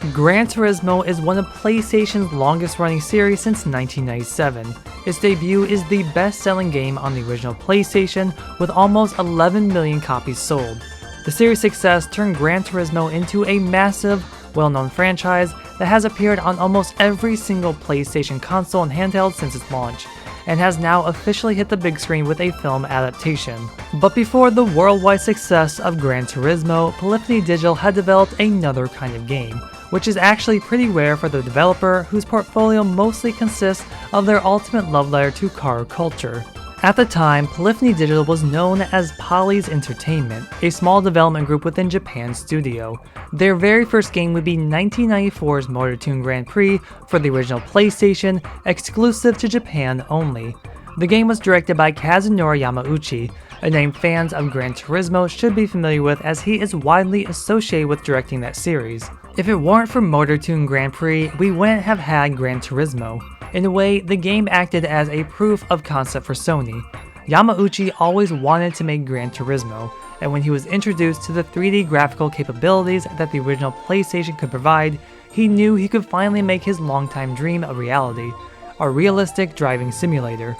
Gran Turismo is one of PlayStation's longest running series since 1997. Its debut is the best-selling game on the original PlayStation with almost 11 million copies sold. The series' success turned Gran Turismo into a massive, well-known franchise that has appeared on almost every single PlayStation console and handheld since its launch, and has now officially hit the big screen with a film adaptation. But before the worldwide success of Gran Turismo, Polyphony Digital had developed another kind of game, which is actually pretty rare for the developer whose portfolio mostly consists of their ultimate love letter to car culture. At the time, Polyphony Digital was known as Poly's Entertainment, a small development group within Japan studio. Their very first game would be 1994's Motor Toon Grand Prix for the original PlayStation, exclusive to Japan only. The game was directed by Kazunori Yamauchi, a name fans of Gran Turismo should be familiar with as he is widely associated with directing that series. If it weren't for Motor Toon Grand Prix, we wouldn't have had Gran Turismo. In a way, the game acted as a proof of concept for Sony. Yamauchi always wanted to make Gran Turismo, and when he was introduced to the 3D graphical capabilities that the original PlayStation could provide, he knew he could finally make his longtime dream a reality, a realistic driving simulator.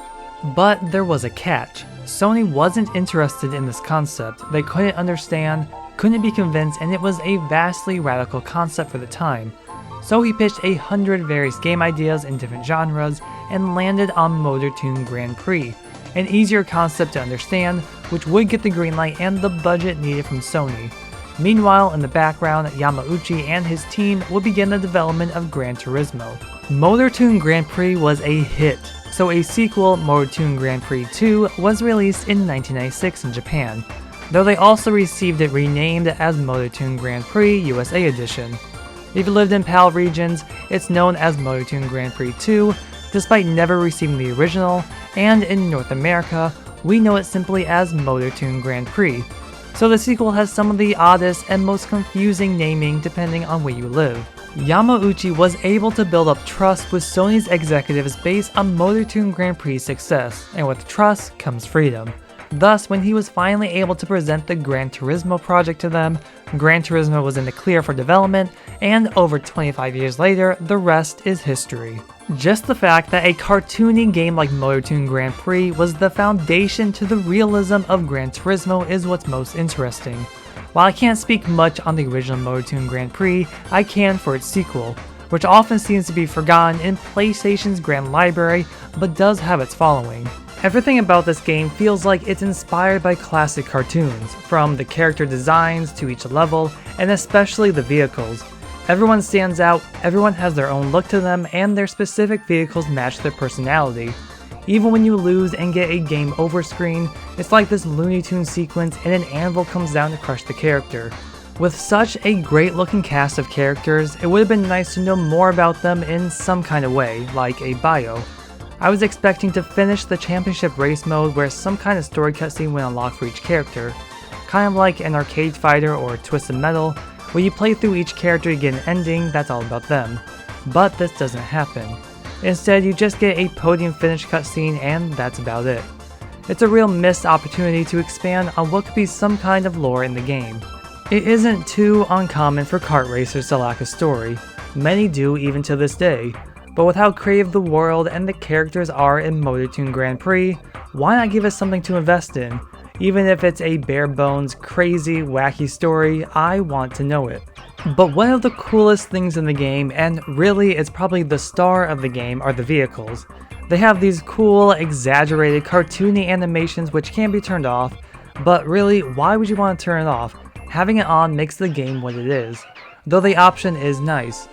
But there was a catch. Sony wasn't interested in this concept, they couldn't understand, couldn't be convinced, and it was a vastly radical concept for the time. So he pitched 100 various game ideas in different genres and landed on Motor Toon Grand Prix, an easier concept to understand, which would get the green light and the budget needed from Sony. Meanwhile, in the background, Yamauchi and his team would begin the development of Gran Turismo. Motor Toon Grand Prix was a hit, so a sequel, Motor Toon Grand Prix 2, was released in 1996 in Japan, though they also received it renamed as Motor Toon Grand Prix USA Edition. If you lived in PAL regions, it's known as Motor Toon Grand Prix 2, despite never receiving the original, and in North America, we know it simply as Motor Toon Grand Prix. So the sequel has some of the oddest and most confusing naming depending on where you live. Yamauchi was able to build up trust with Sony's executives based on Motor Toon Grand Prix success, and with trust comes freedom. Thus, when he was finally able to present the Gran Turismo project to them, Gran Turismo was in the clear for development, and over 25 years later, the rest is history. Just the fact that a cartoony game like Motor Toon Grand Prix was the foundation to the realism of Gran Turismo is what's most interesting. While I can't speak much on the original Motor Toon Grand Prix, I can for its sequel, which often seems to be forgotten in PlayStation's grand library, but does have its following. Everything about this game feels like it's inspired by classic cartoons, from the character designs to each level, and especially the vehicles. Everyone stands out, everyone has their own look to them, and their specific vehicles match their personality. Even when you lose and get a game over screen, it's like this Looney Tunes sequence and an anvil comes down to crush the character. With such a great looking cast of characters, it would have been nice to know more about them in some kind of way, like a bio. I was expecting to finish the championship race mode where some kind of story cutscene would unlock for each character, kind of like an arcade fighter or Twisted Metal, where you play through each character to get an ending that's all about them. But this doesn't happen. Instead, you just get a podium finish cutscene and that's about it. It's a real missed opportunity to expand on what could be some kind of lore in the game. It isn't too uncommon for kart racers to lack a story. Many do even to this day. But with how creative the world and the characters are in Motor Toon Grand Prix, why not give us something to invest in? Even if it's a bare bones, crazy, wacky story, I want to know it. But one of the coolest things in the game, and really it's probably the star of the game, are the vehicles. They have these cool, exaggerated, cartoony animations which can be turned off, but really, why would you want to turn it off? Having it on makes the game what it is, though the option is nice.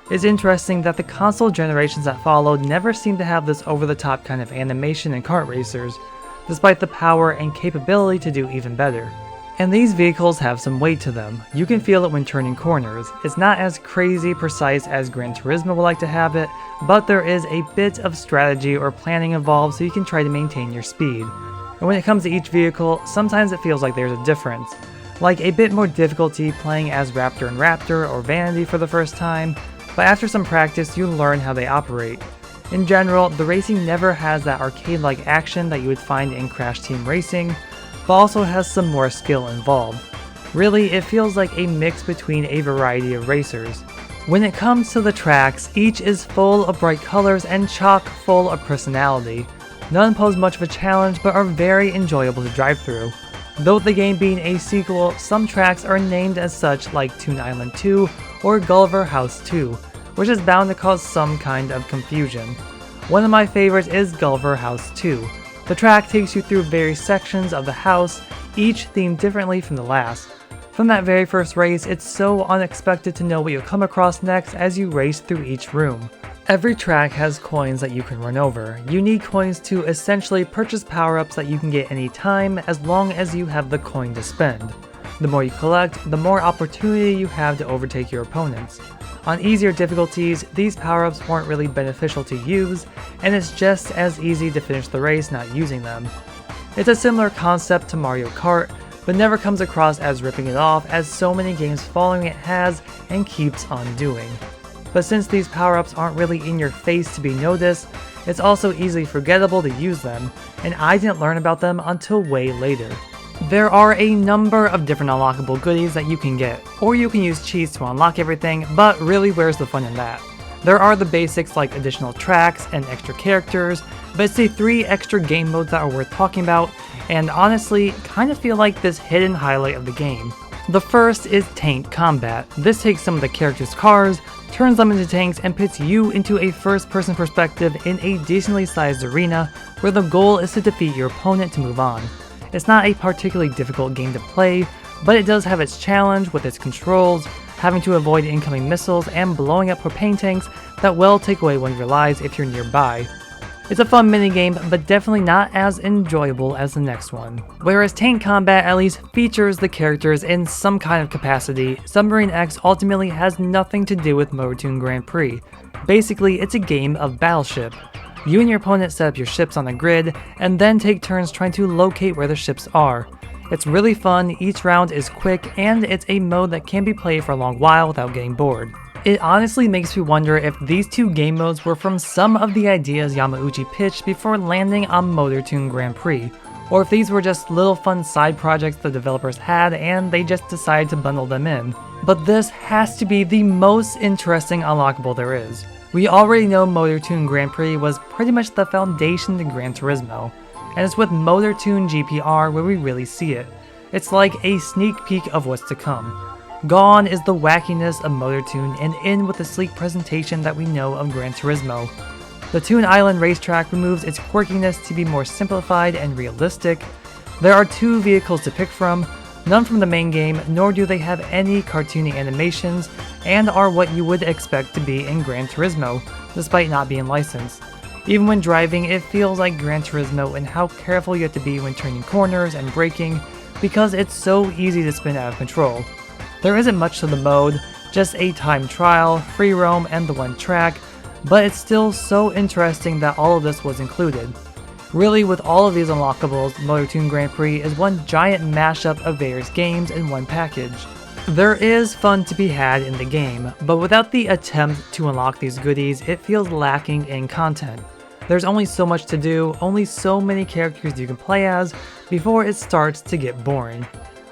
It's interesting that the console generations that followed never seemed to have this over-the-top kind of animation in kart racers, despite the power and capability to do even better. And these vehicles have some weight to them. You can feel it when turning corners. It's not as crazy precise as Gran Turismo would like to have it, but there is a bit of strategy or planning involved so you can try to maintain your speed. And when it comes to each vehicle, sometimes it feels like there's a difference. Like a bit more difficulty playing as Raptor and Raptor or Vanity for the first time, but after some practice you learn how they operate. In general, the racing never has that arcade-like action that you would find in Crash Team Racing, but also has some more skill involved. Really, it feels like a mix between a variety of racers. When it comes to the tracks, each is full of bright colors and chock full of personality. None pose much of a challenge but are very enjoyable to drive through. Though the game being a sequel, some tracks are named as such like Toon Island 2 or Gulliver House 2, which is bound to cause some kind of confusion. One of my favorites is Gulliver House 2. The track takes you through various sections of the house, each themed differently from the last. From that very first race, it's so unexpected to know what you'll come across next as you race through each room. Every track has coins that you can run over. You need coins to essentially purchase power-ups that you can get anytime as long as you have the coin to spend. The more you collect, the more opportunity you have to overtake your opponents. On easier difficulties, these power-ups weren't really beneficial to use, and it's just as easy to finish the race not using them. It's a similar concept to Mario Kart, but never comes across as ripping it off as so many games following it has and keeps on doing. But since these power-ups aren't really in your face to be noticed, it's also easily forgettable to use them, and I didn't learn about them until way later. There are a number of different unlockable goodies that you can get, or you can use cheats to unlock everything, but really where's the fun in that? There are the basics like additional tracks and extra characters, but it's the 3 extra game modes that are worth talking about, and honestly, kind of feel like this hidden highlight of the game. The first is Tank Combat. This takes some of the characters' cars, turns them into tanks, and puts you into a first-person perspective in a decently sized arena where the goal is to defeat your opponent to move on. It's not a particularly difficult game to play, but it does have its challenge with its controls, having to avoid incoming missiles and blowing up propane tanks that will take away one of your lives if you're nearby. It's a fun minigame, but definitely not as enjoyable as the next one. Whereas Tank Combat at least features the characters in some kind of capacity, Submarine X ultimately has nothing to do with Motor Toon Grand Prix. Basically, it's a game of Battleship. You and your opponent set up your ships on the grid, and then take turns trying to locate where the ships are. It's really fun, each round is quick, and it's a mode that can be played for a long while without getting bored. It honestly makes me wonder if these 2 game modes were from some of the ideas Yamauchi pitched before landing on Motor Toon Grand Prix, or if these were just little fun side projects the developers had and they just decided to bundle them in. But this has to be the most interesting unlockable there is. We already know Motor Toon Grand Prix was pretty much the foundation to Gran Turismo, and it's with Motor Toon GPR where we really see it. It's like a sneak peek of what's to come. Gone is the wackiness of Motor Toon and in with the sleek presentation that we know of Gran Turismo. The Toon Island racetrack removes its quirkiness to be more simplified and realistic. There are 2 vehicles to pick from, none from the main game, nor do they have any cartoony animations, and are what you would expect to be in Gran Turismo, despite not being licensed. Even when driving, it feels like Gran Turismo in how careful you have to be when turning corners and braking, because it's so easy to spin out of control. There isn't much to the mode, just a time trial, free roam, and the 1 track, but it's still so interesting that all of this was included. Really, with all of these unlockables, Motor Toon Grand Prix is one giant mashup of various games in one package. There is fun to be had in the game, but without the attempt to unlock these goodies, it feels lacking in content. There's only so much to do, only so many characters you can play as, before it starts to get boring.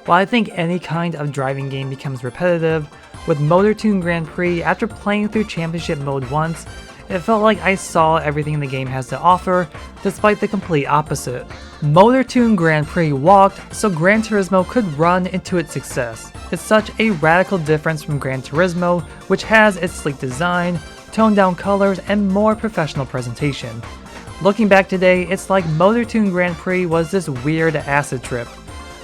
While I think any kind of driving game becomes repetitive, with Motor Toon Grand Prix, after playing through Championship Mode once, it felt like I saw everything the game has to offer, despite the complete opposite. Motor Toon Grand Prix walked so Gran Turismo could run into its success. It's such a radical difference from Gran Turismo, which has its sleek design, toned down colors, and more professional presentation. Looking back today, it's like Motor Toon Grand Prix was this weird acid trip.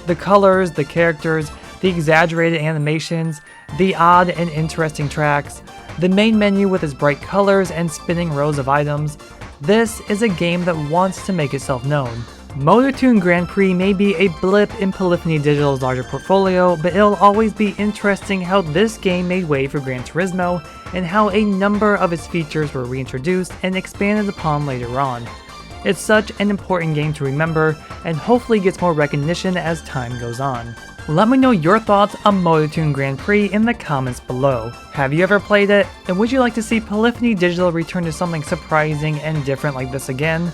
The colors, the characters, the exaggerated animations, the odd and interesting tracks, the main menu with its bright colors and spinning rows of items. This is a game that wants to make itself known. Motor Toon Grand Prix may be a blip in Polyphony Digital's larger portfolio, but it'll always be interesting how this game made way for Gran Turismo and how a number of its features were reintroduced and expanded upon later on. It's such an important game to remember, and hopefully gets more recognition as time goes on. Let me know your thoughts on Motor Toon Grand Prix in the comments below. Have you ever played it, and would you like to see Polyphony Digital return to something surprising and different like this again?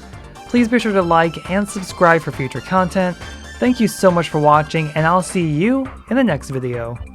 Please be sure to like and subscribe for future content. Thank you so much for watching, and I'll see you in the next video.